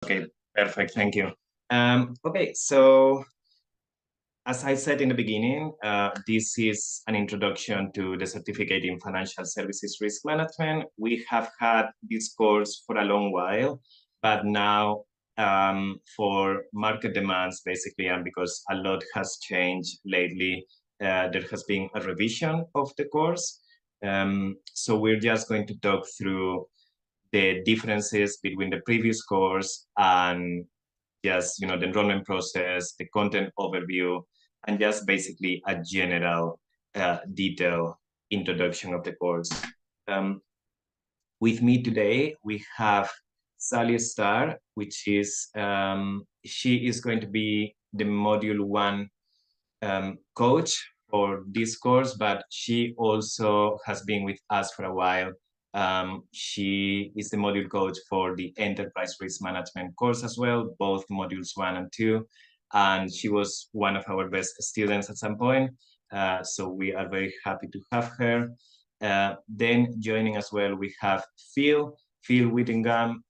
Okay, perfect. Thank you. Okay, so as I said in the beginning, this is an introduction to the certificate in financial services risk management. We have had this course for a long while, but now for market demands, basically, and because a lot has changed lately, there has been a revision of the course. So we're just going to talk through the differences between the previous course and just the enrollment process, the content overview, and just basically a general detailed introduction of the course. With me today, we have Sally Starr, which is, she is going to be the Module 1 coach for this course, but she also has been with us for a while. She is the module coach for the Enterprise Risk Management course as well, both modules 1 and 2. And she was one of our best students at some point. So we are very happy to have her. Then joining as well, we have Phil Whittingham.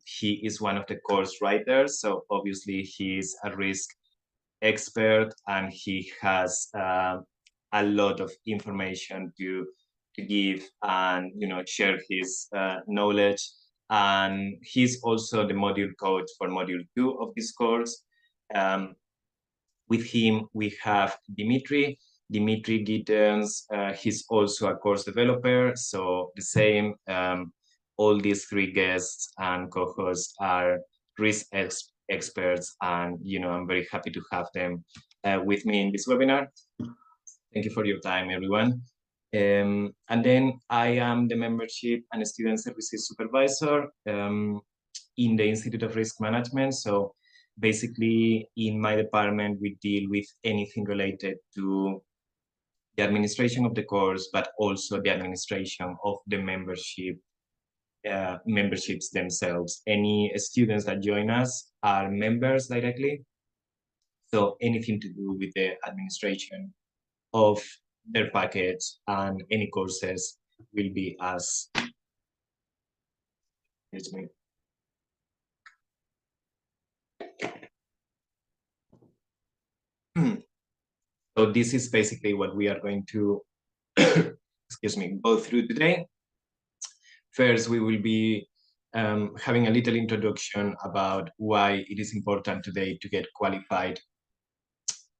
He is one of the course writers. So obviously he is a risk expert and he has a lot of information to give and share his knowledge. And he's also the module coach for module 2 of this course. With him, we have Dimitri Gittens. He's also a course developer. So the same, all these three guests and co-hosts are risk experts. And, I'm very happy to have them with me in this webinar. Thank you for your time, everyone. And then I am the membership and student services supervisor in the Institute of Risk Management. So basically in my department, we deal with anything related to the administration of the course, but also the administration of the memberships themselves. Any students that join us are members directly. So anything to do with the administration of their package and any courses will be us. So this is basically what we are going to, excuse me, go through today. First, we will be having a little introduction about why it is important today to get qualified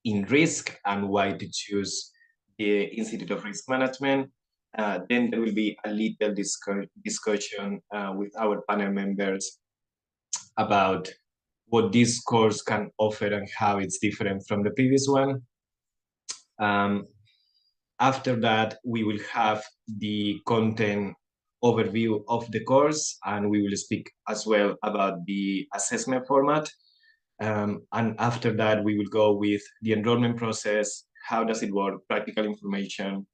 in risk and why to choose the Institute of Risk Management. Then there will be a little discussion with our panel members about what this course can offer and how it's different from the previous one. After that, we will have the content overview of the course, and we will speak as well about the assessment format. And after that, we will go with the enrollment process, how does it work, practical information,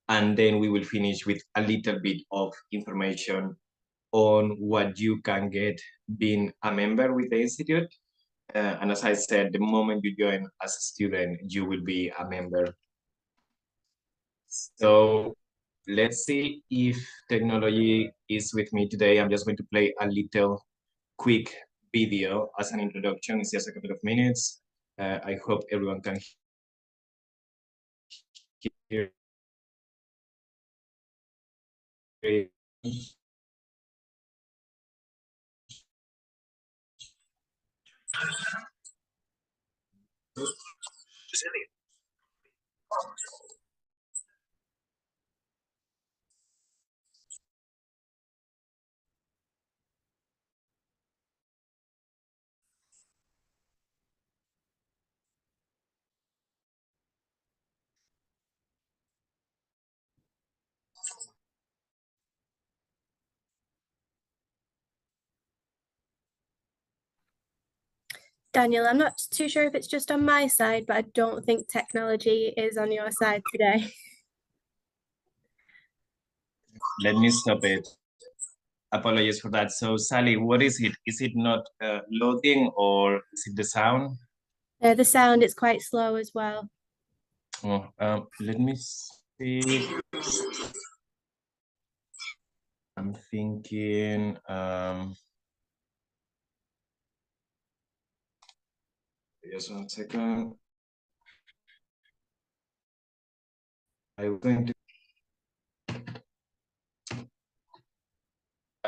and then we will finish with a little bit of information on what you can get being a member with the Institute. And as I said, the moment you join as a student, you will be a member. So let's see if technology is with me today. I'm just going to play a little quick video as an introduction. It's just a couple of minutes. I hope everyone can hear it. Daniel, I'm not too sure if it's just on my side, but I don't think technology is on your side today. Let me stop it. Apologies for that. So Sally, what is it? Is it not loading or is it the sound? The sound is quite slow as well. Oh, let me see. I'm thinking, Just 1 second. I'm going to.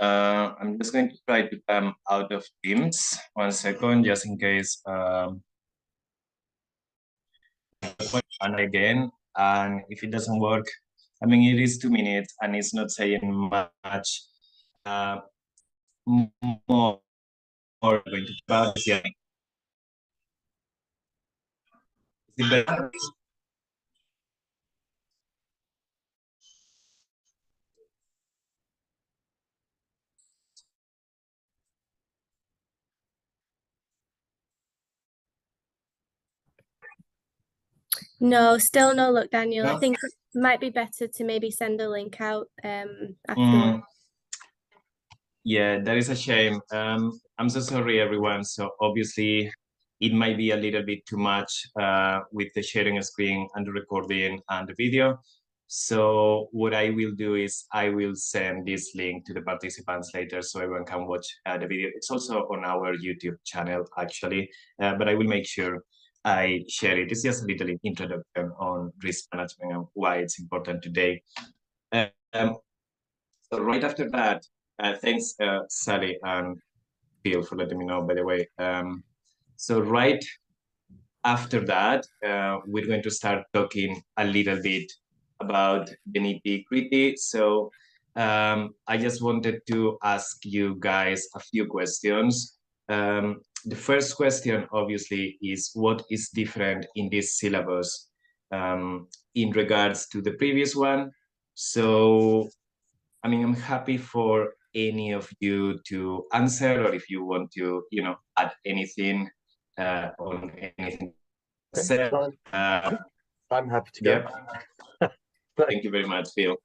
I'm just going to try to come out of Teams 1 second, just in case. And again, and if it doesn't work, I mean, it is 2 minutes and it's not saying much more going to about this. Yeah. Is it better? No, still no luck, Daniel. I No? think it might be better to maybe send a link out afterwards. Yeah, that is a shame. I'm so sorry, everyone. So obviously, it might be a little bit too much with the sharing a screen and the recording and the video. So what I will do is I will send this link to the participants later so everyone can watch the video. It's also on our YouTube channel, actually, but I will make sure I share it. It's just a little introduction on risk management and why it's important today. So right after that, thanks, Sally and Phil, for letting me know, by the way. So right after that, we're going to start talking a little bit about the nitty-gritty. So I just wanted to ask you guys a few questions. The first question, obviously, is what is different in this syllabus in regards to the previous one? So I mean, I'm happy for any of you to answer, or if you want to, add anything on anything. Okay, I'm happy to go. Yeah. Thank you very much, Phil.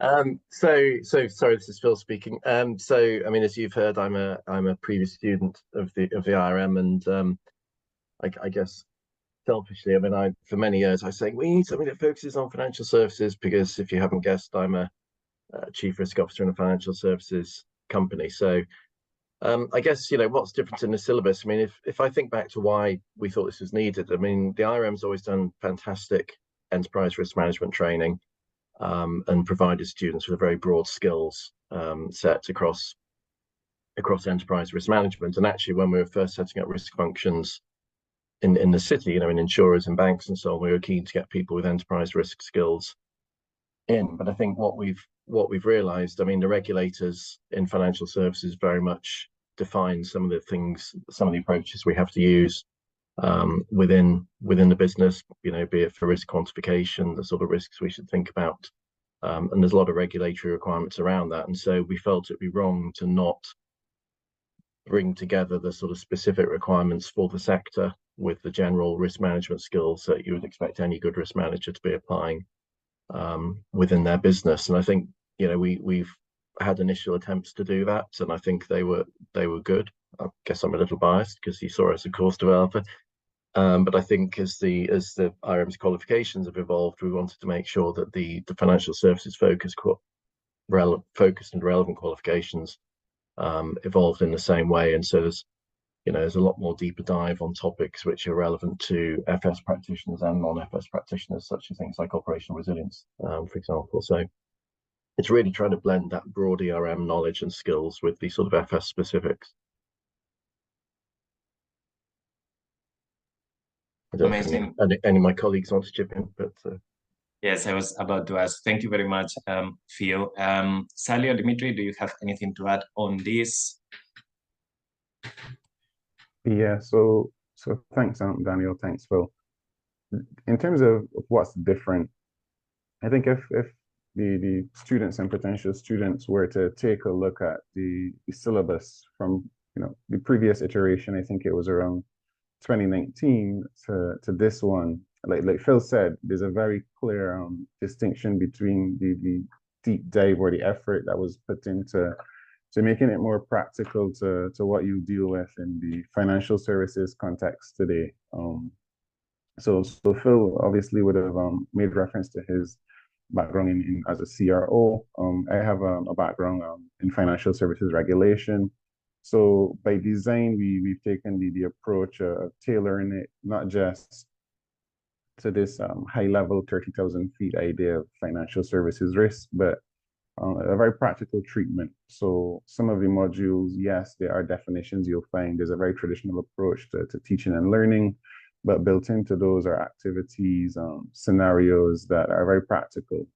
So sorry, this is Phil speaking. So I mean, as you've heard, I'm a previous student of the ERM, and I guess selfishly, I mean, for many years I was saying we need something that focuses on financial services, because if you haven't guessed, I'm a chief risk officer in a financial services company. So I guess, what's different in the syllabus. I mean, if I think back to why we thought this was needed, I mean, the IRM's always done fantastic enterprise risk management training and provided students with a very broad skills set across enterprise risk management. And actually, when we were first setting up risk functions in the city, in insurers and banks and so on, we were keen to get people with enterprise risk skills in. But I think what we've realized, I mean, the regulators in financial services very much define some of the approaches we have to use within the business, be it for risk quantification, the sort of risks we should think about. And there's a lot of regulatory requirements around that. And so we felt it'd be wrong to not bring together the sort of specific requirements for the sector with the general risk management skills that you would expect any good risk manager to be applying within their business. And I think, we've had initial attempts to do that, and I think they were good. I guess I'm a little biased because you saw us as a course developer. But I think as the IRM's qualifications have evolved, we wanted to make sure that the financial services focused and relevant qualifications evolved in the same way. And so there's a lot more deeper dive on topics which are relevant to FS practitioners and non-FS practitioners, such as things like operational resilience, for example. So it's really trying to blend that broad ERM knowledge and skills with the sort of FS specifics. Amazing. Any of my colleagues want to chip in, but yes, I was about to ask. Thank you very much, Phil. Sally or Dimitri, do you have anything to add on this? Yeah, so thanks, Daniel. Thanks, Phil. In terms of what's different, I think if the students and potential students were to take a look at the syllabus from the previous iteration, I think it was around 2019 to this one, like Phil said, there's a very clear distinction between the deep dive or the effort that was put into making it more practical to what you deal with in the financial services context today. So Phil obviously would have made reference to his background in as a CRO. I have a background in financial services regulation. So by design, we've taken the approach of tailoring it not just to this high level 30,000 feet idea of financial services risk, but a very practical treatment. So some of the modules, yes, there are definitions you'll find. There's a very traditional approach to teaching and learning, but built into those are activities, scenarios that are very practical,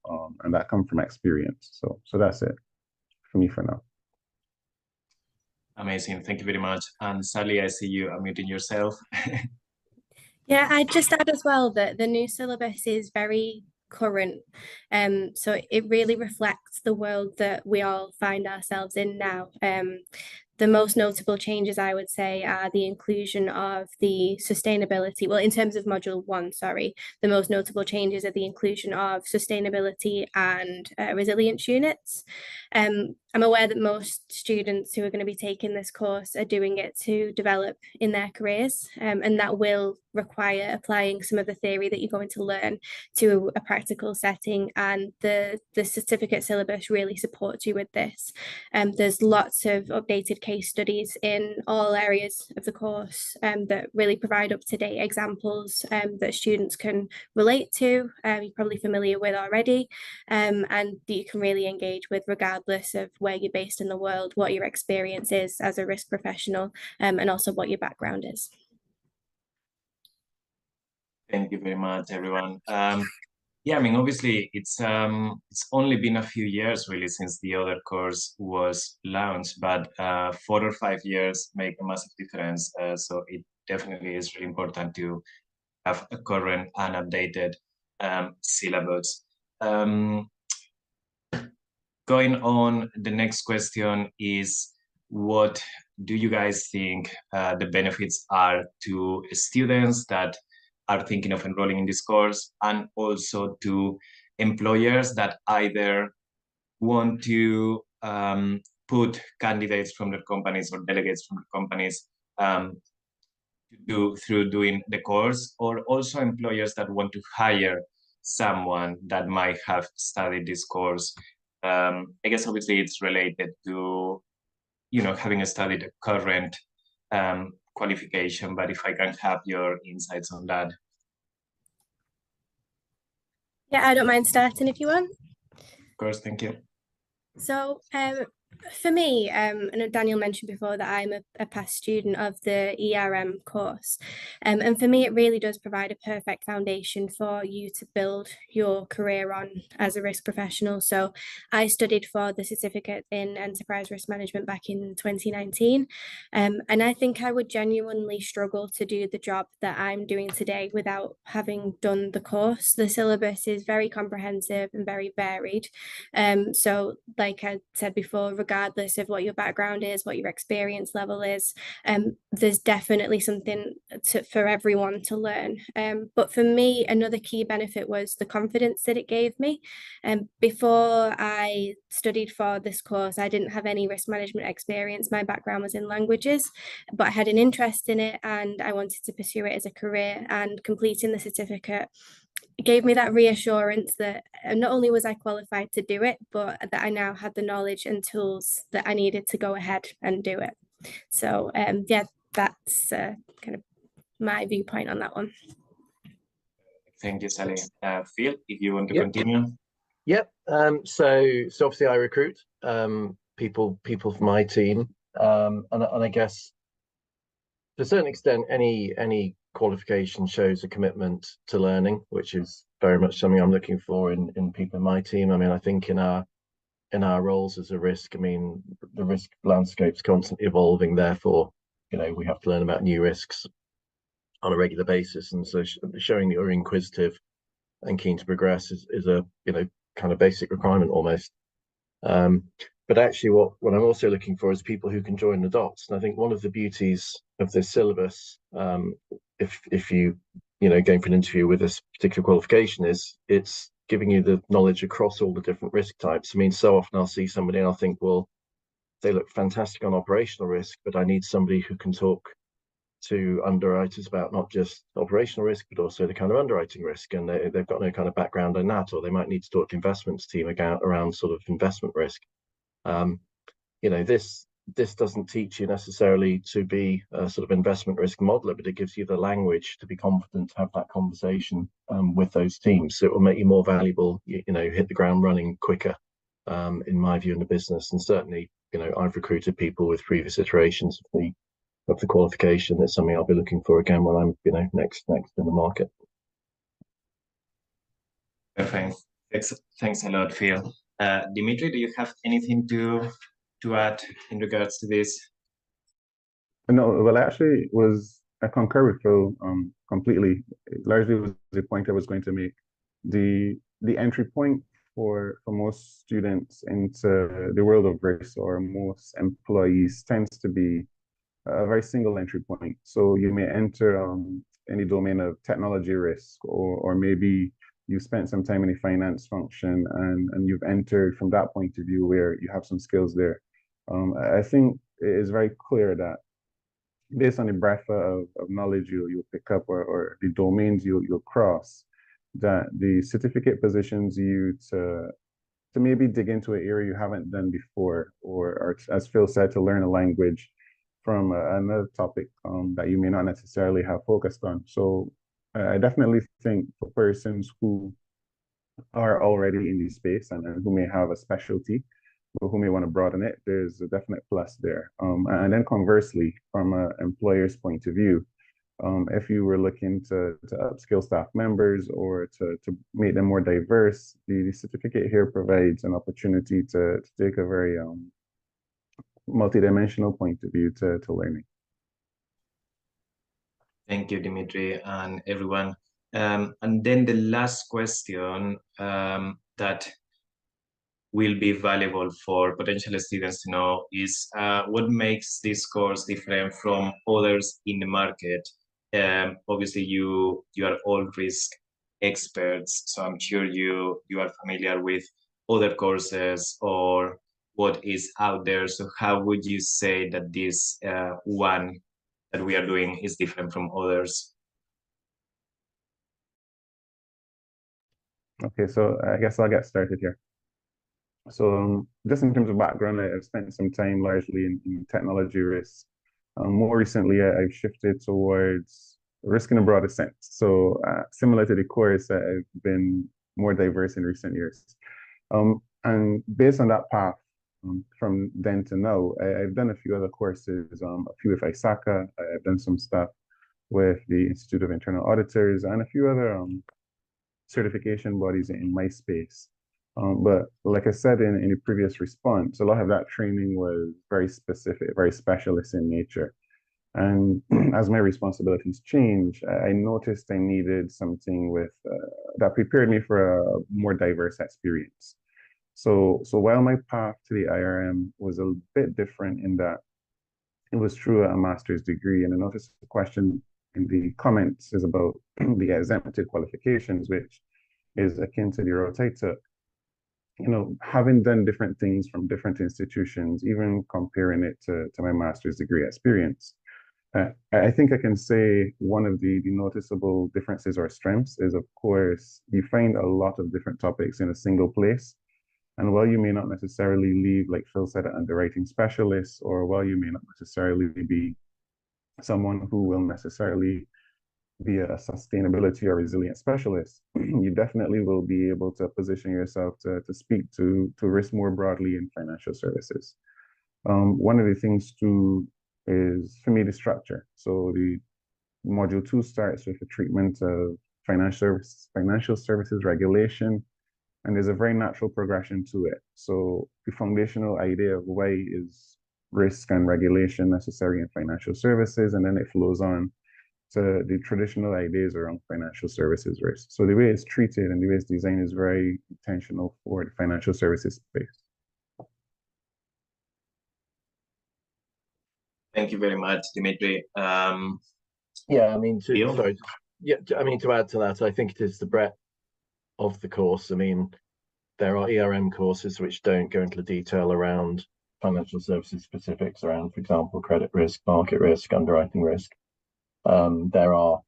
and that come from experience. So that's it for me for now. Amazing. Thank you very much. And Sally, I see you unmuting yourself. Yeah, I'd just add as well that the new syllabus is very current. So it really reflects the world that we all find ourselves in now. The most notable changes, I would say, are the inclusion of the sustainability. Well, in terms of module 1, sorry, the most notable changes are the inclusion of sustainability and resilience units. I'm aware that most students who are going to be taking this course are doing it to develop in their careers, and that will require applying some of the theory that you're going to learn to a practical setting, and the certificate syllabus really supports you with this. There's lots of updated case studies in all areas of the course that really provide up-to-date examples that students can relate to, you're probably familiar with already, and that you can really engage with regardless of where you're based in the world, what your experience is as a risk professional, and also what your background is. Thank you very much, everyone. Yeah, I mean, obviously, it's only been a few years really since the other course was launched, but 4 or 5 years make a massive difference. So it definitely is really important to have a current and updated syllabus. Going on, the next question is, what do you guys think the benefits are to students that are thinking of enrolling in this course, and also to employers that either want to put candidates from their companies or delegates from their companies through doing the course, or also employers that want to hire someone that might have studied this course? I guess obviously it's related to, you know, having studied a current qualification, but if I can have your insights on that. Yeah, I don't mind starting if you want. Of course, thank you. So for me, I know Daniel mentioned before that I'm a past student of the ERM course, and for me it really does provide a perfect foundation for you to build your career on as a risk professional. So I studied for the certificate in enterprise risk management back in 2019, and I think I would genuinely struggle to do the job that I'm doing today without having done the course. The syllabus is very comprehensive and very varied, so like I said before, regardless of what your background is, what your experience level is, there's definitely something for everyone to learn. But for me, another key benefit was the confidence that it gave me. Before I studied for this course, I didn't have any risk management experience. My background was in languages, but I had an interest in it and I wanted to pursue it as a career, and completing the certificate gave me that reassurance that not only was I qualified to do it, but that I now had the knowledge and tools that I needed to go ahead and do it. So yeah, that's kind of my viewpoint on that one. Thank you, Sally. Phil, if you want to Yep. continue. Yep. So obviously I recruit people from my team, and I guess to a certain extent any qualification shows a commitment to learning, which is very much something I'm looking for in people in my team. I mean, I think in our roles as a risk, I mean, the risk landscape's constantly evolving. Therefore, you know, we have to learn about new risks on a regular basis, and so showing that you're inquisitive and keen to progress is a, you know, kind of basic requirement almost. But actually what I'm also looking for is people who can join the dots. And I think one of the beauties of this syllabus, if you know, going for an interview with this particular qualification, is it's giving you the knowledge across all the different risk types. I mean, so often I'll see somebody and I'll think, well, they look fantastic on operational risk, but I need somebody who can talk to underwriters about not just operational risk, but also the kind of underwriting risk. And they've got no kind of background in that, or they might need to talk to investments team around sort of investment risk. You know, this this doesn't teach you necessarily to be a sort of investment risk modeler, but it gives you the language to be confident to have that conversation with those teams. So it will make you more valuable, you know, hit the ground running quicker, in my view, in the business. And certainly, you know, I've recruited people with previous iterations of the qualification. That's something I'll be looking for again when I'm, you know, next in the market. Perfect. Thanks a lot, Phil. Dimitri, do you have anything to add in regards to this? No, well, actually, I concur with Phil completely. It largely was the point I was going to make. The entry point for most students into the world of risk, or most employees, tends to be a very single entry point. So you may enter any domain of technology risk, or maybe you spent some time in a finance function and you've entered from that point of view where you have some skills there. I think it is very clear that based on the breadth of knowledge you'll pick up, or the domains you'll cross, that the certificate positions you to maybe dig into an area you haven't done before, or as Phil said, to learn a language from another topic that you may not necessarily have focused on. So I definitely think for persons who are already in the space and who may have a specialty, or who may want to broaden it, there's a definite plus there. And then conversely, from an employer's point of view, if you were looking to upskill staff members, or to make them more diverse, the certificate here provides an opportunity to take a very multidimensional point of view to learning. Thank you, Dimitri, and everyone. And then the last question that will be valuable for potential students to know is what makes this course different from others in the market? Obviously, you are all risk experts, so I'm sure you are familiar with other courses or what is out there. So how would you say that this one that we are doing is different from others? Okay, so I guess I'll get started here. So just in terms of background, I've spent some time largely in technology risk. More recently, I've shifted towards risk in a broader sense. So similar to the course, I've been more diverse in recent years. And based on that path, from then to now, I've done a few other courses, a few with ISACA. I've done some stuff with the Institute of Internal Auditors, and a few other certification bodies in my space. But like I said in a previous response, a lot of that training was very specific, very specialist in nature. And as my responsibilities changed, I noticed I needed something with that prepared me for a more diverse experience. So while my path to the IRM was a bit different in that it was through a master's degree, and I noticed the question in the comments is about the exempted qualifications, which is akin to the route I took. You know, having done different things from different institutions, even comparing it to my master's degree experience, I think I can say one of the noticeable differences or strengths is, of course, you find a lot of different topics in a single place. And while you may not necessarily leave, like Phil said, an underwriting specialist, or while you may not necessarily be someone who will necessarily be a sustainability or resilience specialist, you definitely will be able to position yourself to speak to risk more broadly in financial services. One of the things too is, for me, the structure. So the module 2 starts with a treatment of financial services regulation, and there's a very natural progression to it. So the foundational idea of why is risk and regulation necessary in financial services, and then it flows on to the traditional ideas around financial services risk. So the way it's treated and the way it's designed is very intentional for the financial services space. Thank you very much, Dimitri. Yeah, I mean, to add to that, I think it is the breadth of the course. I mean, there are ERM courses which don't go into the detail around financial services specifics around, for example, credit risk, market risk, underwriting risk. There are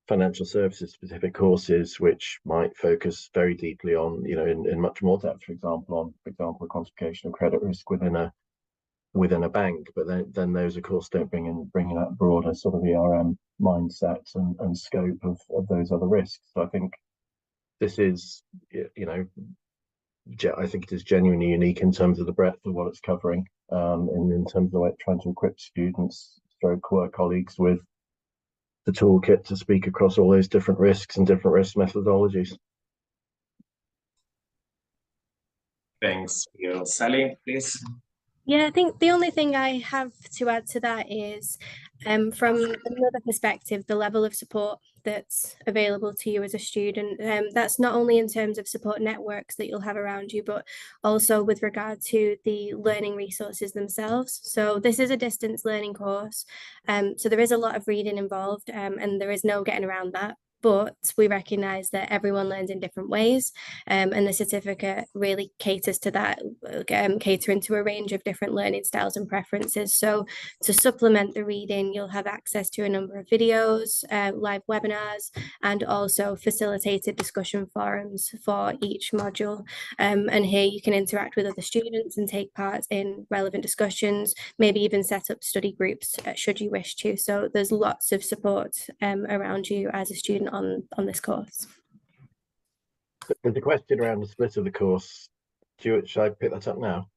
financial services specific courses which might focus very deeply on, you know, in much more depth, for example, quantification of credit risk within a within a bank, but then those of course don't bring in that broader sort of ERM mindset and scope of those other risks. So I think this is, you know, I think it is genuinely unique in terms of the breadth of what it's covering, and in terms of the way it's trying to equip students, stroke work colleagues with the toolkit to speak across all those different risks and different risk methodologies. Thanks, Sally, please. Yeah, I think the only thing I have to add to that is, from another perspective, the level of support that's available to you as a student. That's not only in terms of support networks that you'll have around you, but also with regard to the learning resources themselves. So this is a distance learning course, so there is a lot of reading involved, and there is no getting around that. But we recognise that everyone learns in different ways, and the certificate really caters to that, catering to a range of different learning styles and preferences. So to supplement the reading, you'll have access to a number of videos, live webinars, and also facilitated discussion forums for each module. And here you can interact with other students and take part in relevant discussions, maybe even set up study groups should you wish to. So there's lots of support around you as a student on this course. There's a question around the split of the course. Stuart, should I pick that up now?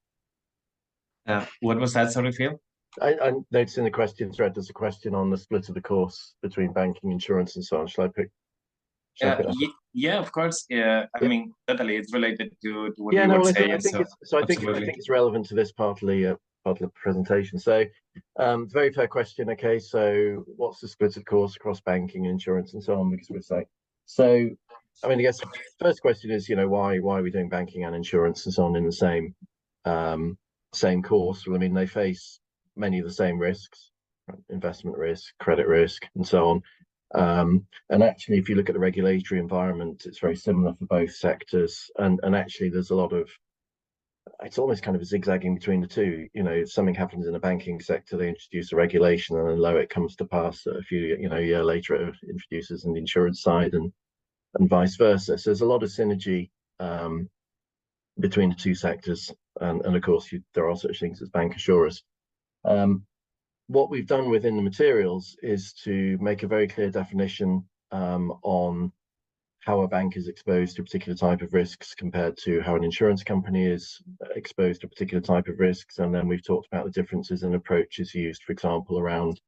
What was that, sorry, Phil? I noticed in the question thread there's a question on the split of the course between banking, insurance, and so on. Shall I pick that up? Yeah, of course. Yeah, I mean, totally. It's related to what yeah, you no, were well, saying. I think it's relevant to this part of the presentation. So, very fair question. Okay, so what's the split of course across banking, insurance, and so on? Because we're saying so. I mean, I guess the first question is, you know, why are we doing banking and insurance and so on in the same course? Well, I mean, they face many of the same risks, right? Investment risk, credit risk, and so on. And actually, if you look at the regulatory environment, it's very similar for both sectors. And actually, there's a lot of, it's almost kind of a zigzagging between the two. You know, if something happens in the banking sector, they introduce a regulation, and then lo, it comes to pass a year later, it introduces on the insurance side, and vice versa. So there's a lot of synergy between the two sectors, and of course there are such things as bank assurers. What we've done within the materials is to make a very clear definition on how a bank is exposed to a particular type of risks compared to how an insurance company is exposed to a particular type of risks. And then we've talked about the differences in approaches used, for example, around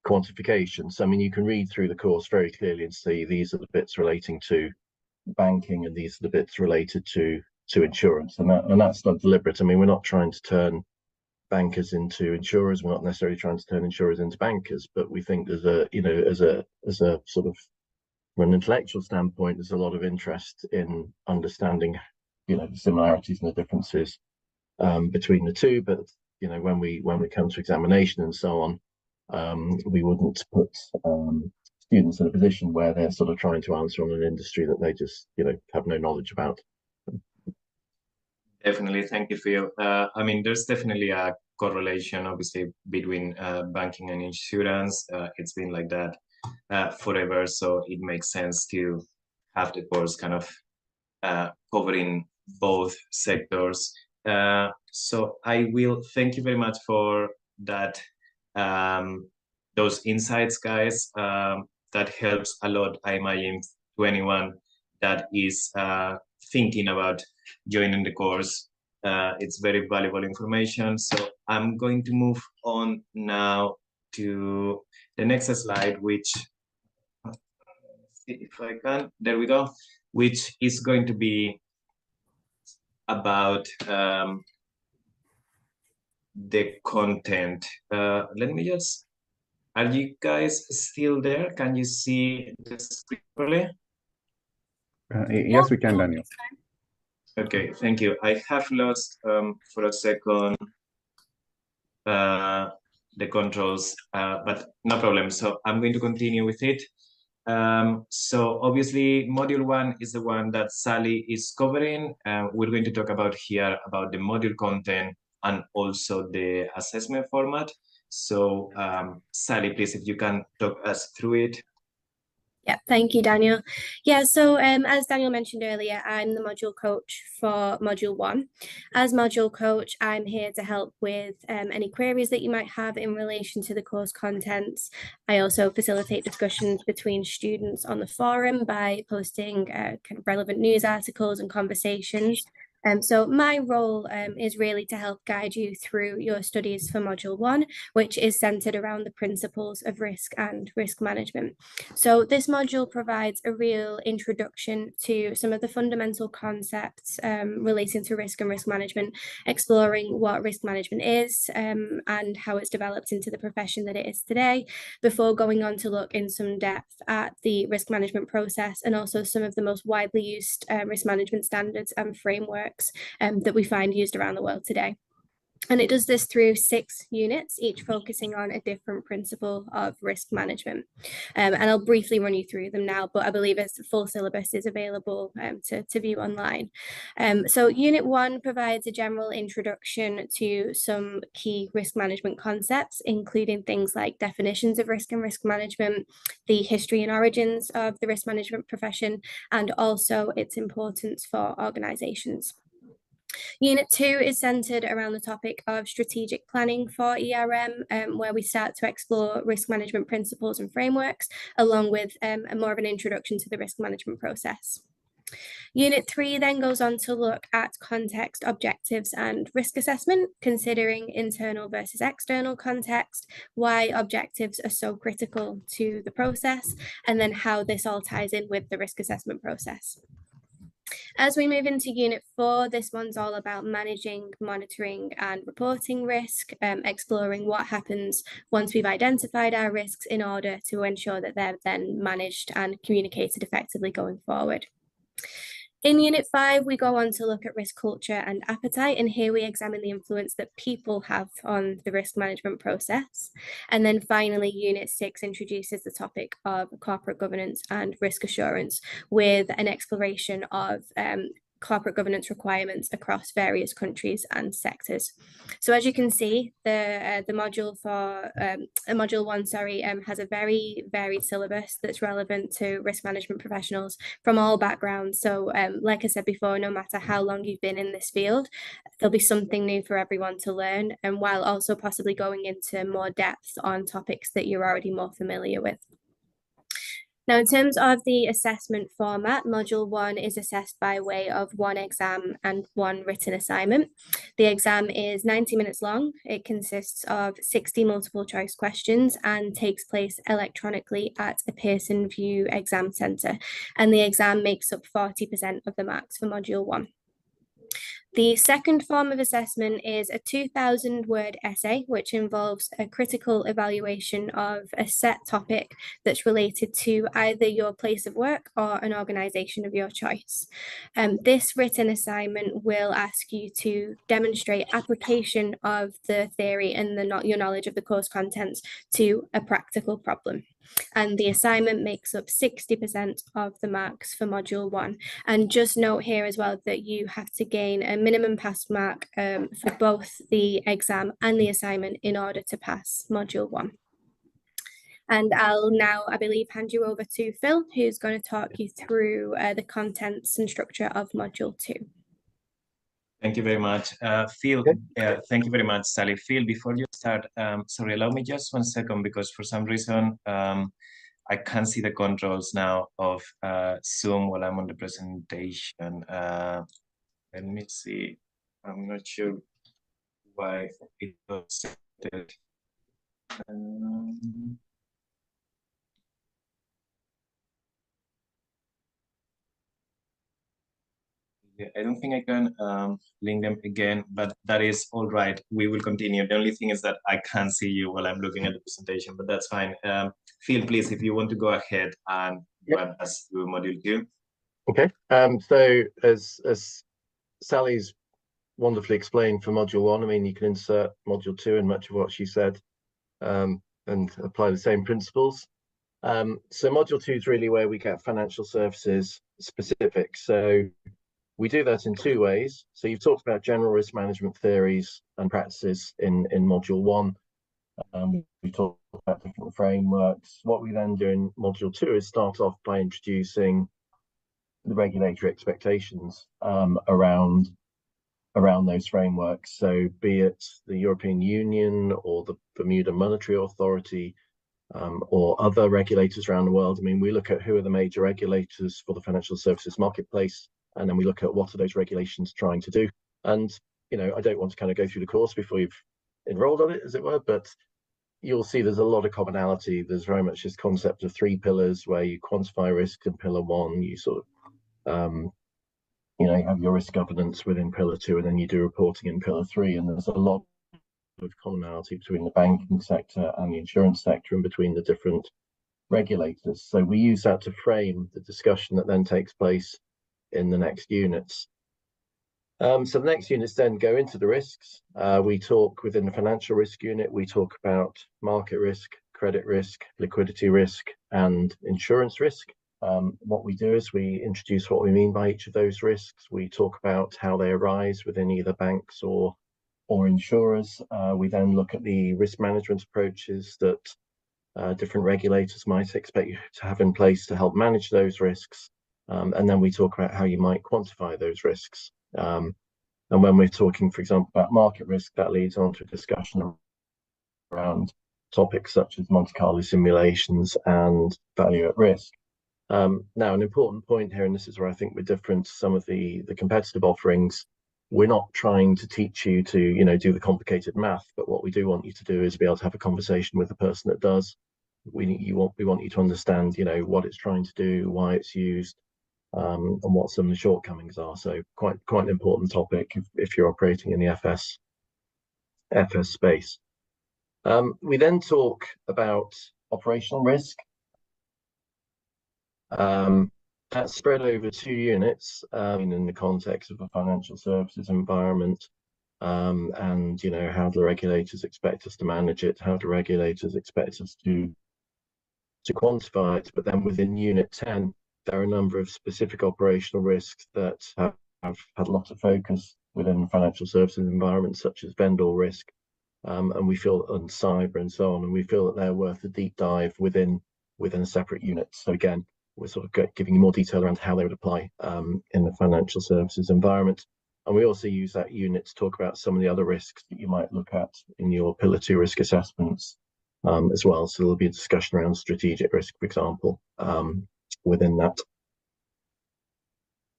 quantification. So I mean, you can read through the course very clearly and see these are the bits relating to banking and these are the bits related to insurance, and that's not deliberate. I mean, we're not trying to turn bankers into insurers, we're not necessarily trying to turn insurers into bankers, but we think there's a, you know, as a sort of, from an intellectual standpoint, there's a lot of interest in understanding, you know, the similarities and the differences between the two. But you know, when we come to examination and so on, we wouldn't put students in a position where they're sort of trying to answer on an industry that they just, you know, have no knowledge about. Definitely, thank you, Phil. I mean, there's definitely a correlation, obviously, between banking and insurance. It's been like that forever, so it makes sense to have the course kind of covering both sectors. So I will thank you very much for that. Those insights, guys. That helps a lot, I imagine, to anyone that is thinking about joining the course. It's very valuable information. So I'm going to move on now to the next slide, which, see if I can, there we go, which is going to be about the content. Let me just, are you guys still there? Can you see the screen properly? Yes, we can, Daniel. Okay, thank you. I have lost for a second the controls, but no problem. So I'm going to continue with it. So obviously, module 1 is the one that Sally is covering. We're going to talk about here about the module content and also the assessment format. So Sally, please, if you can talk us through it. Yeah, thank you, Daniel. Yeah, so as Daniel mentioned earlier, I'm the module coach for Module 1. As module coach, I'm here to help with any queries that you might have in relation to the course contents. I also facilitate discussions between students on the forum by posting kind of relevant news articles and conversations. So my role is really to help guide you through your studies for Module 1, which is centered around the principles of risk and risk management. So this module provides a real introduction to some of the fundamental concepts relating to risk and risk management, exploring what risk management is and how it's developed into the profession that it is today, before going on to look in some depth at the risk management process and also some of the most widely used risk management standards and frameworks that we find used around the world today. And it does this through 6 units, each focusing on a different principle of risk management. And I'll briefly run you through them now, but I believe a full syllabus is available to view online. So Unit 1 provides a general introduction to some key risk management concepts, including things like definitions of risk and risk management, the history and origins of the risk management profession, and also its importance for organizations. Unit 2 is centered around the topic of strategic planning for ERM, where we start to explore risk management principles and frameworks, along with more of an introduction to the risk management process. Unit 3 then goes on to look at context, objectives, and risk assessment, considering internal versus external context, why objectives are so critical to the process, and then how this all ties in with the risk assessment process. As we move into Unit 4, this one's all about managing, monitoring, and reporting risk, exploring what happens once we've identified our risks in order to ensure that they're then managed and communicated effectively going forward. In Unit 5, we go on to look at risk culture and appetite, and here we examine the influence that people have on the risk management process. And then finally, Unit 6 introduces the topic of corporate governance and risk assurance with an exploration of corporate governance requirements across various countries and sectors. So as you can see, the module for Module 1, has a very varied syllabus that's relevant to risk management professionals from all backgrounds. So like I said before, no matter how long you've been in this field, there'll be something new for everyone to learn, and while also possibly going into more depth on topics that you're already more familiar with. Now, in terms of the assessment format, Module 1 is assessed by way of 1 exam and 1 written assignment. The exam is 90 minutes long. It consists of 60 multiple choice questions and takes place electronically at a Pearson VUE exam centre. And the exam makes up 40% of the marks for Module 1. The second form of assessment is a 2,000-word essay, which involves a critical evaluation of a set topic that's related to either your place of work or an organisation of your choice. This written assignment will ask you to demonstrate application of the theory and your knowledge of the course contents to a practical problem. And the assignment makes up 60% of the marks for Module 1. And just note here as well that you have to gain a minimum pass mark for both the exam and the assignment in order to pass Module 1. And I'll now, I believe, hand you over to Phil, who's going to talk you through the contents and structure of Module 2. Thank you very much, Phil. Thank you very much, Sally. Phil, before you start, sorry, allow me just 1 second, because for some reason, I can't see the controls now of Zoom while I'm on the presentation. Let me see. I'm not sure why it was set. I don't think I can link them again, but that is all right. We will continue. The only thing is that I can't see you while I'm looking at the presentation, but that's fine. Phil, please, if you want to go ahead and run us through Module 2. Okay. So as Sally's wonderfully explained for Module 1, I mean, you can insert Module 2 in much of what she said and apply the same principles. So Module 2 is really where we get financial services specific. So we do that in 2 ways. So you've talked about general risk management theories and practices in Module 1. We talk about different frameworks. What we then do in module 2 is start off by introducing the regulatory expectations around those frameworks. So be it the European Union or the Bermuda Monetary Authority, or other regulators around the world. I mean, we look at who are the major regulators for the financial services marketplace, and then we look at what are those regulations trying to do. And, you know, I don't want to kind of go through the course before you've enrolled on it, as it were, but you'll see there's a lot of commonality. There's very much this concept of 3 pillars where you quantify risk in pillar 1, you sort of, you know, you have your risk governance within pillar 2, and then you do reporting in pillar 3, and there's a lot of commonality between the banking sector and the insurance sector and between the different regulators. So we use that to frame the discussion that then takes place in the next units. So the next units then go into the risks. We talk within the financial risk unit, we talk about market risk, credit risk, liquidity risk, and insurance risk. What we do is we introduce what we mean by each of those risks. We talk about how they arise within either banks or insurers. We then look at the risk management approaches that different regulators might expect you to have in place to help manage those risks. And then we talk about how you might quantify those risks. And when we're talking, for example, about market risk, that leads on to a discussion around topics such as Monte Carlo simulations and value at risk. Now, an important point here, and this is where I think we're different to some of the competitive offerings, we're not trying to teach you to, you know, do the complicated math, but what we do want you to do is be able to have a conversation with the person that does. We want you to understand, you know, what it's trying to do, why it's used, and what some of the shortcomings are. So quite an important topic if you're operating in the FS space. We then talk about operational risk. That's spread over 2 units in the context of a financial services environment, and, you know, how do the regulators expect us to manage it, how do regulators expect us to quantify it. But then within unit 10, there are a number of specific operational risks that have had a lot of focus within the financial services environment, such as vendor risk, and we feel on cyber and so on, and we feel that they're worth a deep dive within a separate unit. So again, we're sort of giving you more detail around how they would apply in the financial services environment. And we also use that unit to talk about some of the other risks that you might look at in your pillar 2 risk assessments as well. So there'll be a discussion around strategic risk, for example, within that.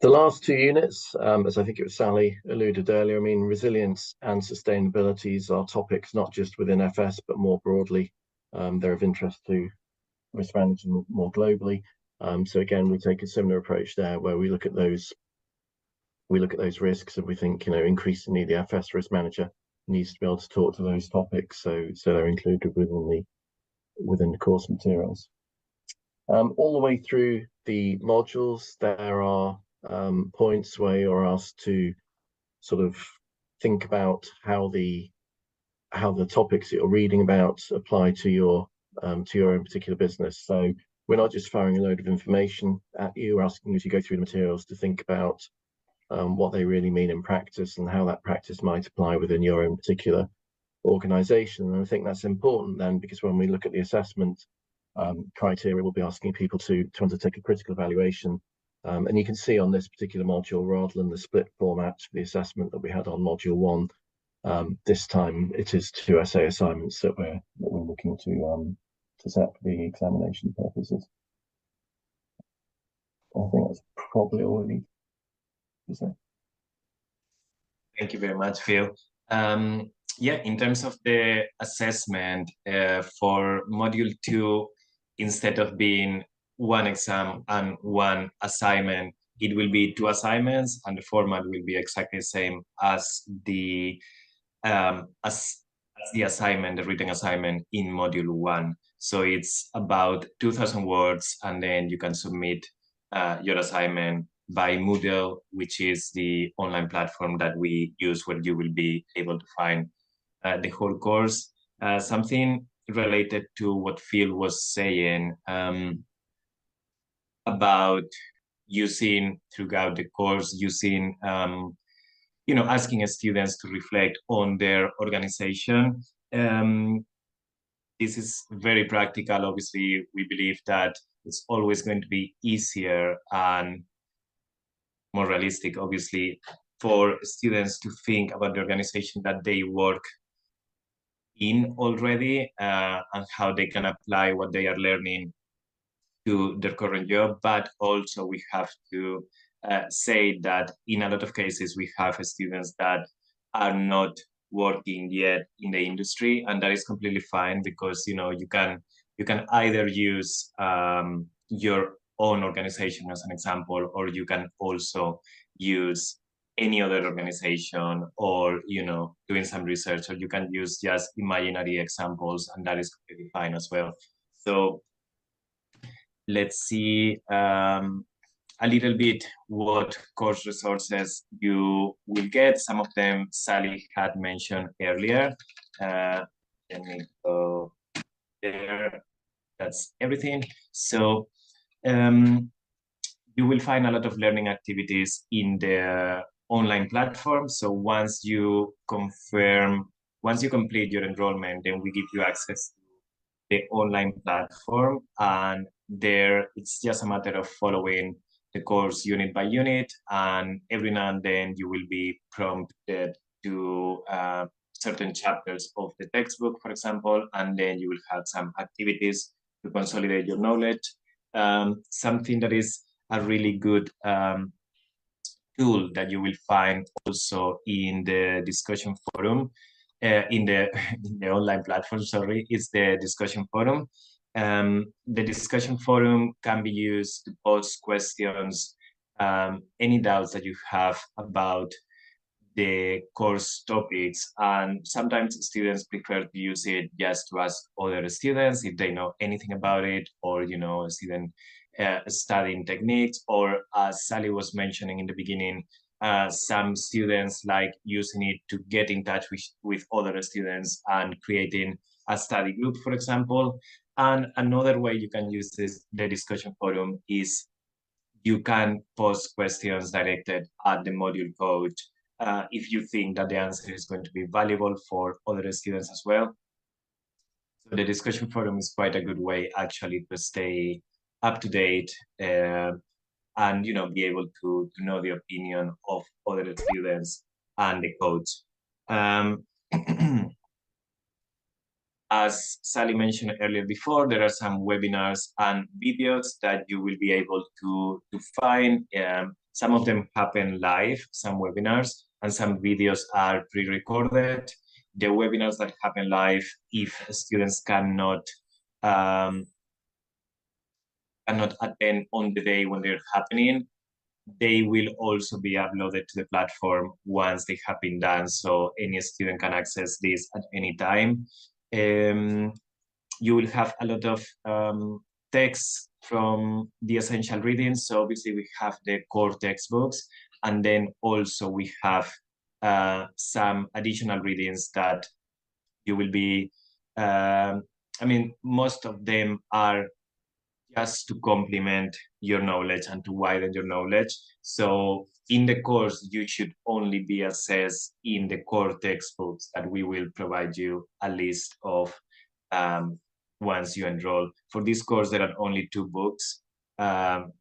The last 2 units, as I think it was Sally alluded earlier, I mean, resilience and sustainabilities are topics not just within FS, but more broadly. They're of interest to risk management more globally. So again, we take a similar approach there, where we look at those risks, and we think, you know, increasingly the FS risk manager needs to be able to talk to those topics, so they're included within the course materials. All the way through the modules, there are points where you're asked to sort of think about how the topics that you're reading about apply to your own particular business. So we're not just firing a load of information at you, we're asking you to go through the materials to think about what they really mean in practice and how that practice might apply within your own particular organization. And I think that's important then, because when we look at the assessment criteria, we'll be asking people to undertake a critical evaluation. And you can see on this particular module, rather than the split format for the assessment that we had on module 1, this time it is 2 essay assignments that we're looking to set for the examination purposes. I think that's probably all we need to say. Thank you very much, Phil. Yeah, in terms of the assessment for module 2, instead of being 1 exam and 1 assignment, it will be 2 assignments, and the format will be exactly the same as the assignment, the written assignment in module 1. So it's about 2,000 words, and then you can submit your assignment by Moodle, which is the online platform that we use, where you will be able to find the whole course. Something related to what Phil was saying about using throughout the course, using you know, asking students to reflect on their organization. this is very practical. Obviously, we believe that it's always going to be easier and more realistic, obviously, for students to think about the organization that they work in already and how they can apply what they are learning to their current job. But also we have to say that in a lot of cases we have students that are not working yet in the industry, and that is completely fine, because you can either use your own organization as an example, or you can also use any other organization, or doing some research, or you can use just imaginary examples, and that is completely fine as well. So let's see a little bit what course resources you will get. Some of them Sally had mentioned earlier. Let me go there. That's everything. So you will find a lot of learning activities in the online platform. So once you complete your enrollment, then we give you access to the online platform, and there it's just a matter of following the course unit by unit, and every now and then you will be prompted to certain chapters of the textbook, for example, and then you will have some activities to consolidate your knowledge. Something that is a really good tool that you will find also in the discussion forum, in the online platform, sorry, is the discussion forum. The discussion forum can be used to post questions, any doubts that you have about the course topics, and sometimes students prefer to use it just to ask other students if they know anything about it, or student studying techniques, or as Sally was mentioning in the beginning, some students like using it to get in touch with other students and creating a study group, for example. And another way you can use the discussion forum is you can post questions directed at the module coach if you think that the answer is going to be valuable for other students as well. So the discussion forum is quite a good way actually to stay up to date and be able to know the opinion of other students and the coach. As Sally mentioned earlier before, there are some webinars and videos that you will be able to find. Some of them happen live, some webinars, and some videos are pre-recorded. The webinars that happen live, if students cannot attend on the day when they're happening, they will also be uploaded to the platform once they have been done, so any student can access this at any time. You will have a lot of text from the essential readings. So obviously we have the core textbooks, and then also we have some additional readings that you will be, most of them are just to complement your knowledge and to widen your knowledge. So in the course, you should only be assessed in the core textbooks that we will provide you a list of once you enroll. For this course, there are only 2 books. Then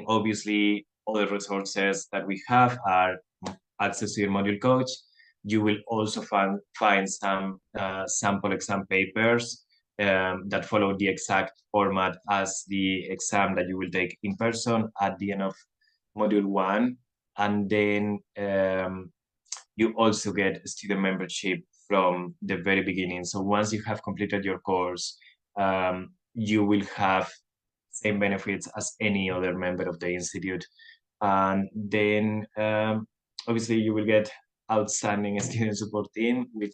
obviously other resources that we have are access to your module coach. You will also find some sample exam papers that follow the exact format as the exam that you will take in person at the end of module 1. And then you also get student membership from the very beginning. So once you have completed your course, you will have same benefits as any other member of the institute. And then obviously you will get outstanding student support team, which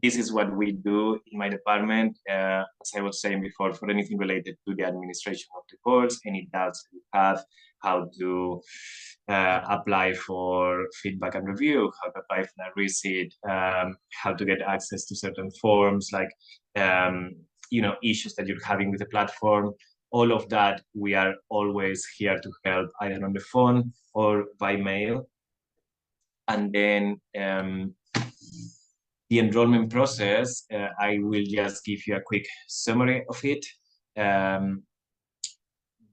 this is what we do in my department. As I was saying before, for anything related to the administration of the course, any doubts you have, how to apply for feedback and review, how to apply for a receipt, how to get access to certain forms, like issues that you're having with the platform. All of that, we are always here to help, either on the phone or by mail. And then The enrollment process, I will just give you a quick summary of it.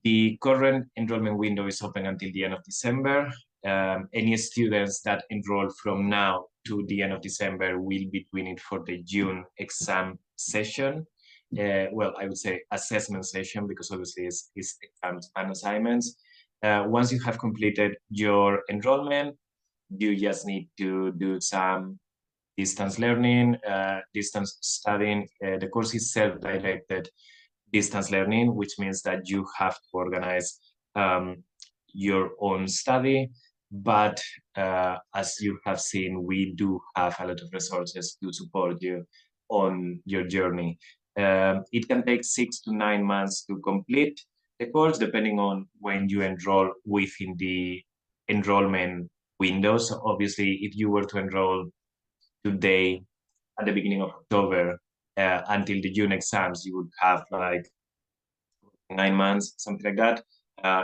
The current enrollment window is open until the end of December. Any students that enroll from now to the end of December will be doing it for the June exam session. Well, I would say assessment session, because obviously it's exams and assignments. Once you have completed your enrollment, you just need to do some distance learning, distance studying. The course is self-directed distance learning, which means that you have to organize your own study. But as you have seen, we do have a lot of resources to support you on your journey. It can take 6 to 9 months to complete the course, depending on when you enroll within the enrollment window. So obviously, if you were to enroll today at the beginning of October until the June exams, you would have like 9 months, something like that.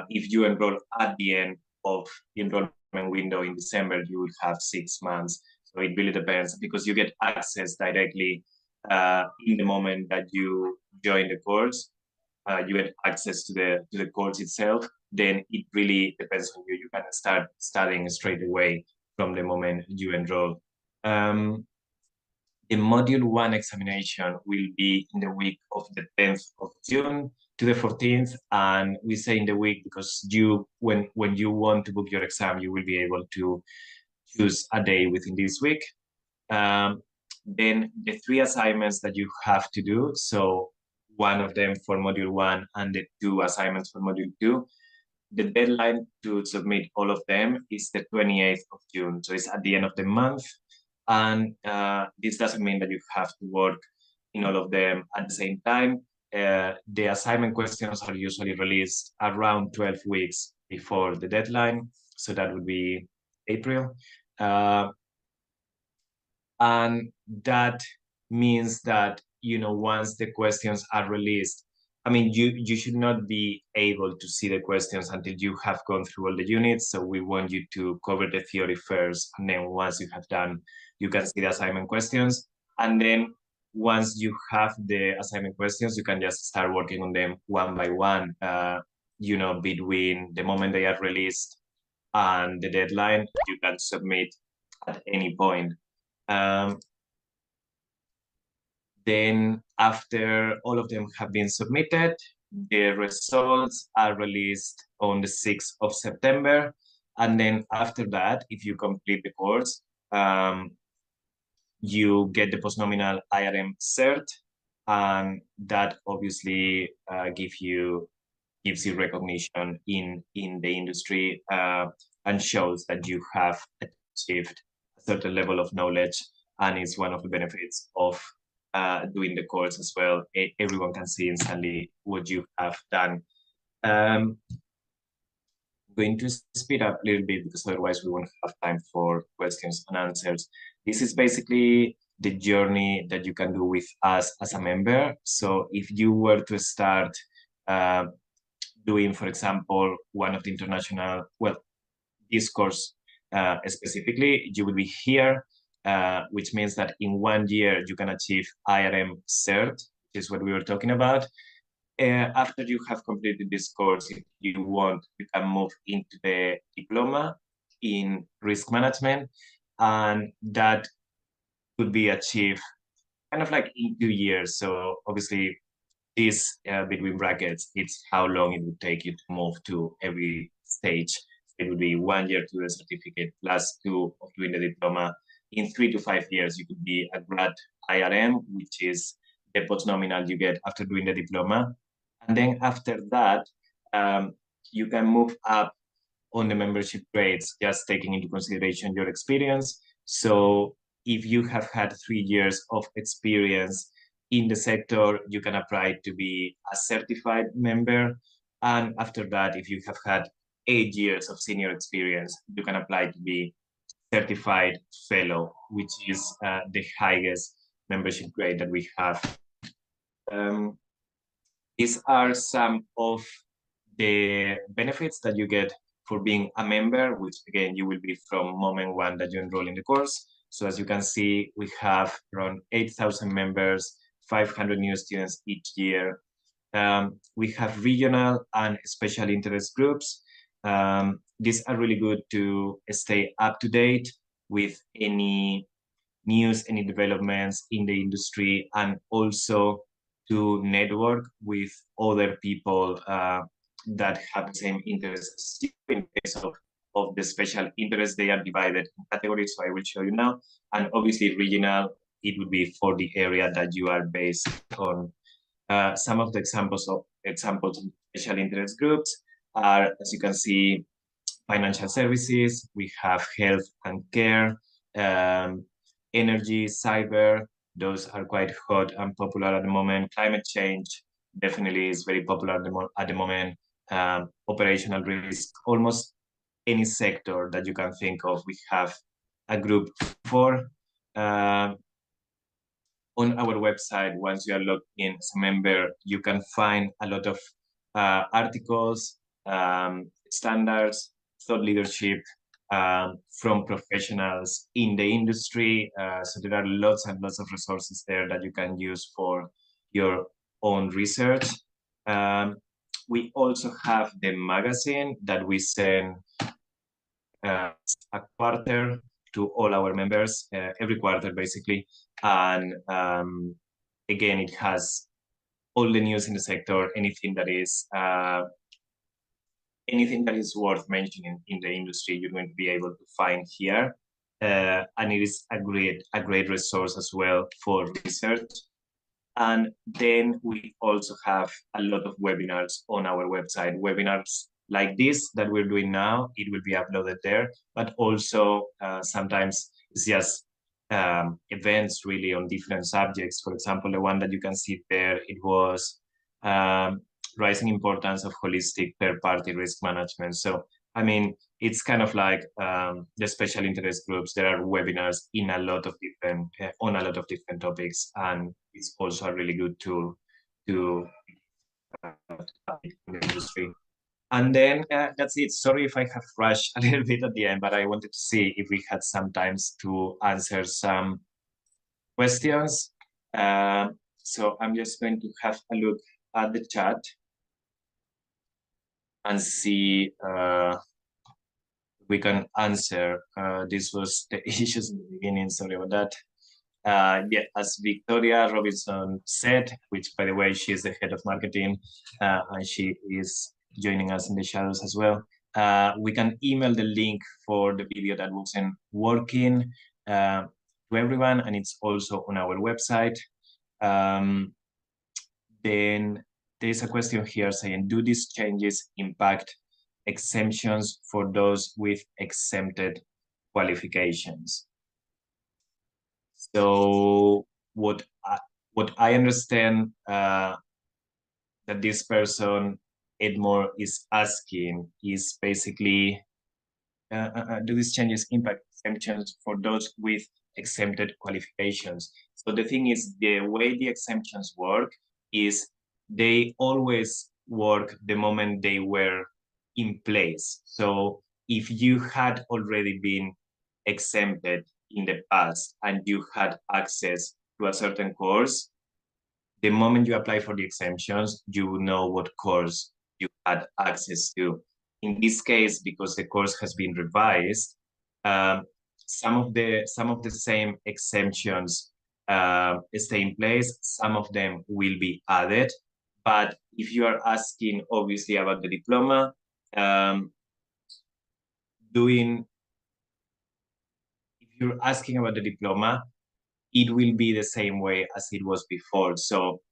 If you enroll at the end of the enrollment window in December, you would have 6 months. So it really depends, because you get access directly in the moment that you join the course. You get access to the course itself. Then it really depends on you. You can start studying straight away from the moment you enroll. The Module 1 examination will be in the week of the 10th of June to the 14th. And we say in the week because when you want to book your exam, you will be able to choose a day within this week. Then the 3 assignments that you have to do, so one of them for Module 1 and the 2 assignments for Module 2, the deadline to submit all of them is the 28th of June. So it's at the end of the month. And this doesn't mean that you have to work in all of them at the same time. The assignment questions are usually released around 12 weeks before the deadline. So that would be April. And that means that, once the questions are released, I mean, you should not be able to see the questions until you have gone through all the units. So we want you to cover the theory first. And then once you have done, you can see the assignment questions. And then once you have the assignment questions, you can just start working on them one by one, between the moment they are released and the deadline. You can submit at any point. Then after all of them have been submitted, the results are released on the 6th of September. And then after that, if you complete the course, you get the postnominal IRM cert, and that obviously gives you recognition in the industry and shows that you have achieved a certain level of knowledge, and it's one of the benefits of doing the course as well. Everyone can see instantly what you have done. I'm going to speed up a little bit because otherwise we won't have time for questions and answers. This is basically the journey that you can do with us as a member. So if you were to start doing, for example, one of the international, this course specifically, you will be here, which means that in 1 year you can achieve IRM cert, which is what we were talking about. After you have completed this course, if you want, you can move into the diploma in risk management, and that could be achieved kind of like in 2 years. So obviously, this between brackets, it's how long it would take you to move to every stage. It would be 1 year to the certificate plus 2 of doing the diploma. In 3 to 5 years, you could be a grad IRM, which is the postnominal you get after doing the diploma. And then after that, you can move up on the membership grades, just taking into consideration your experience. So if you have had 3 years of experience in the sector, you can apply to be a certified member. And after that, if you have had 8 years of senior experience, you can apply to be certified fellow, which is the highest membership grade that we have. These are some of the benefits that you get for being a member, which again, you will be from moment 1 that you enroll in the course. So as you can see, we have around 8,000 members, 500 new students each year. We have regional and special interest groups. These are really good to stay up to date with any news, any developments in the industry, and also to network with other people that have the same interests. In case of the special interest, they are divided in categories, so I will show you now. And obviously regional, it would be for the area that you are based on. Some of the examples of special interest groups are, as you can see, financial services, we have health and care, energy, cyber, those are quite hot and popular at the moment. Climate change definitely is very popular at the moment. Operational risk, almost any sector that you can think of, we have a group for. On our website, once you are logged in as a member, you can find a lot of articles, standards, thought leadership from professionals in the industry. So there are lots and lots of resources there that you can use for your own research. We also have the magazine that we send a quarter to all our members, every quarter basically. And again, it has all the news in the sector, anything that is worth mentioning in the industry, you're going to be able to find here. And it is a great resource as well for research. And then we also have a lot of webinars on our website. Webinars like this that we're doing now, it will be uploaded there, but also sometimes it's just events really on different subjects. For example, the one that you can see there, it was rising importance of holistic third-party risk management. So, I mean, it's kind of like the special interest groups. There are webinars in a lot of different, on a lot of different topics, and it's also a really good tool to in the industry. And then that's it. Sorry if I have rushed a little bit at the end, but I wanted to see if we had some time to answer some questions. So I'm just going to have a look at the chat and see we can answer. This was the issues in the beginning, sorry about that. Yeah, as Victoria Robinson said, which by the way, she is the head of marketing, and she is joining us in the shadows as well. We can email the link for the video that wasn't working to everyone, and it's also on our website. Then there's a question here saying, do these changes impact exemptions for those with exempted qualifications? So what I understand that this person, Edmore, is asking is basically, do these changes impact exemptions for those with exempted qualifications? So the thing is, the way the exemptions work is they always work the moment they were in place. So if you had already been exempted in the past and you had access to a certain course, the moment you apply for the exemptions, you know what course you had access to. In this case, because the course has been revised, some of the same exemptions stay in place. Some of them will be added. But if you are asking, obviously, about the diploma, if you're asking about the diploma, it will be the same way as it was before. So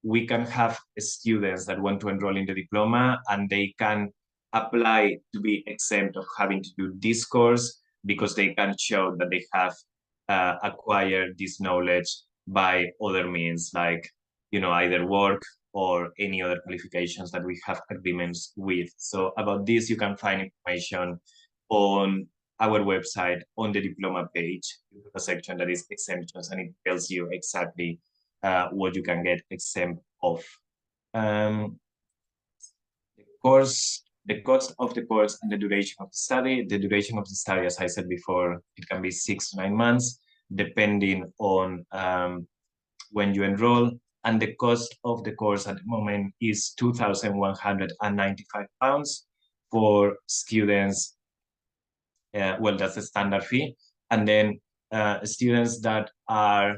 we can have students that want to enroll in the diploma and they can apply to be exempt of having to do this course because they can show that they have acquired this knowledge by other means, like, you know, either work or any other qualifications that we have agreements with. So about this, you can find information on our website on the diploma page, a section that is exemptions, and it tells you exactly what you can get exempt of. The course the cost of the course and the duration of the study. The duration of the study, as I said before, it can be 6 to 9 months, depending on when you enroll. And the cost of the course at the moment is £2,195 for students. Well, that's the standard fee. And then students that are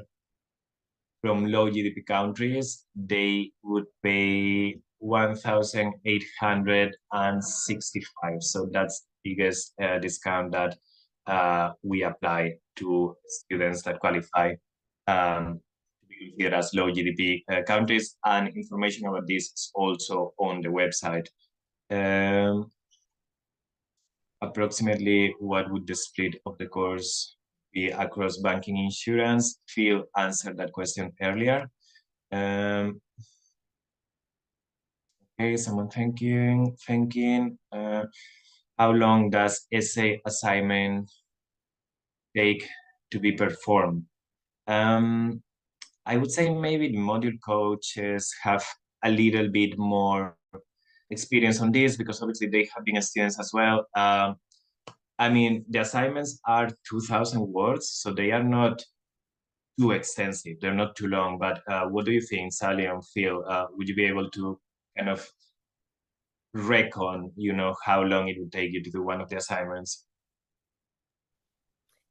from low GDP countries, they would pay 1,865. So that's the biggest discount that we apply to students that qualify to be considered as low GDP countries. And information about this is also on the website. Approximately what would the split of the course be across banking, insurance? Phil answered that question earlier. Okay, someone thinking. How long does essay assignment take to be performed? I would say maybe the module coaches have a little bit more experience on this, because obviously they have been students as well. I mean, the assignments are 2,000 words, so they are not too extensive. They're not too long. But what do you think, Sally and Phil? Would you be able to kind of reckon, how long it would take you to do one of the assignments?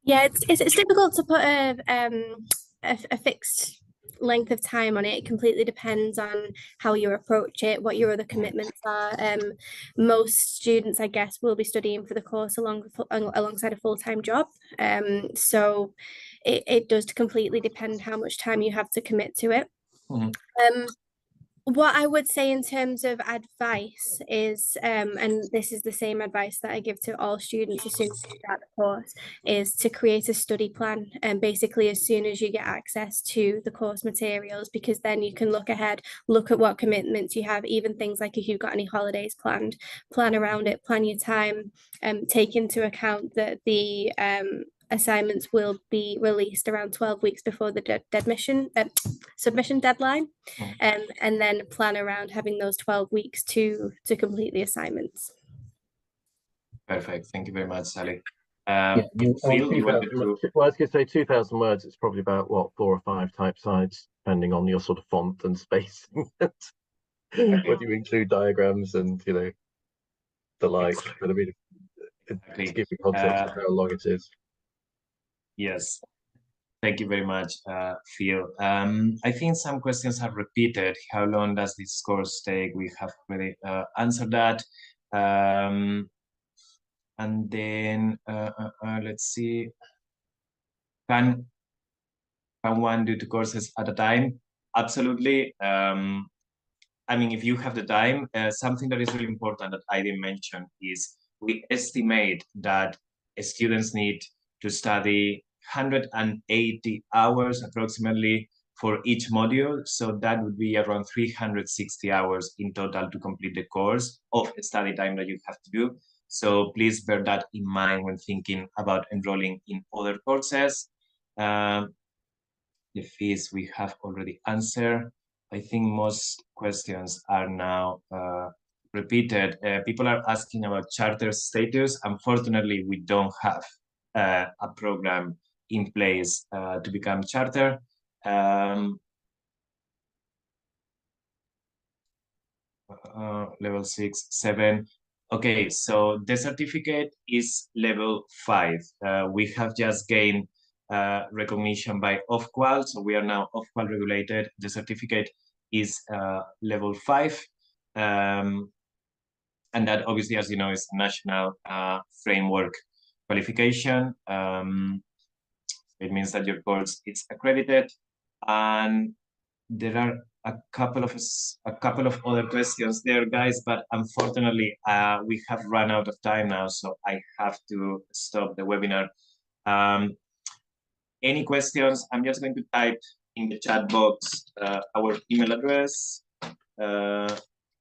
Yeah, it's difficult to put a fixed length of time on it. It completely depends on how you approach it, what your other commitments are. Most students, I guess, will be studying for the course alongside a full-time job. So it does completely depend how much time you have to commit to it. What I would say in terms of advice is, and this is the same advice that I give to all students as soon as they start the course, is to create a study plan. And basically, as soon as you get access to the course materials, because then you can look ahead, look at what commitments you have, even things like if you've got any holidays planned, plan around it, plan your time, take into account that the assignments will be released around 12 weeks before the submission deadline, and then plan around having those 12 weeks to complete the assignments. Perfect. Thank you very much, Sally. Phil, you wanted to... Well, I was going to say 2,000 words. It's probably about, what, 4 or 5 type sides, depending on your sort of font and spacing. Whether you include diagrams and, the like. But I mean, to give you context of how long it is. Yes. Thank you very much, Phil. I think some questions have repeated. How long does this course take? We have already answered that. And then let's see. Can one do 2 courses at a time? Absolutely. I mean, if you have the time, something that is really important that I didn't mention is we estimate that students need to study 180 hours approximately for each module. So that would be around 360 hours in total to complete the course of study time that you have to do. So please bear that in mind when thinking about enrolling in other courses. The fees we have already answered. I think most questions are now repeated. People are asking about charter status. Unfortunately, we don't have a program in place to become charter. Level 6, 7. Okay, so the certificate is level 5. We have just gained recognition by OFQUAL, so we are now OFQUAL regulated. The certificate is level 5. And that obviously, as you know, is a national framework qualification. It means that your course is accredited. And there are a couple of other questions there, guys, but unfortunately we have run out of time now, so I have to stop the webinar. Any questions? I'm just going to type in the chat box our email address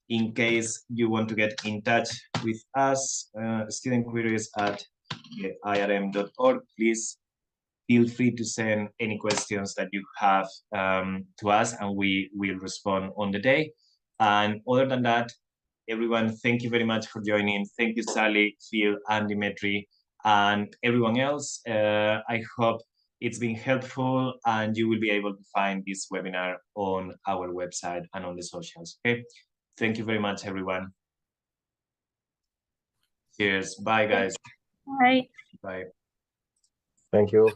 in case you want to get in touch with us. studentqueries@irm.org. Please feel free to send any questions that you have to us, and we will respond on the day. And other than that, everyone, thank you very much for joining. Thank you, Sally, Phil, and Dimitri, and everyone else. I hope it's been helpful, and you will be able to find this webinar on our website and on the socials. Okay, thank you very much, everyone. Cheers. Bye, guys. Bye. Bye. Thank you all.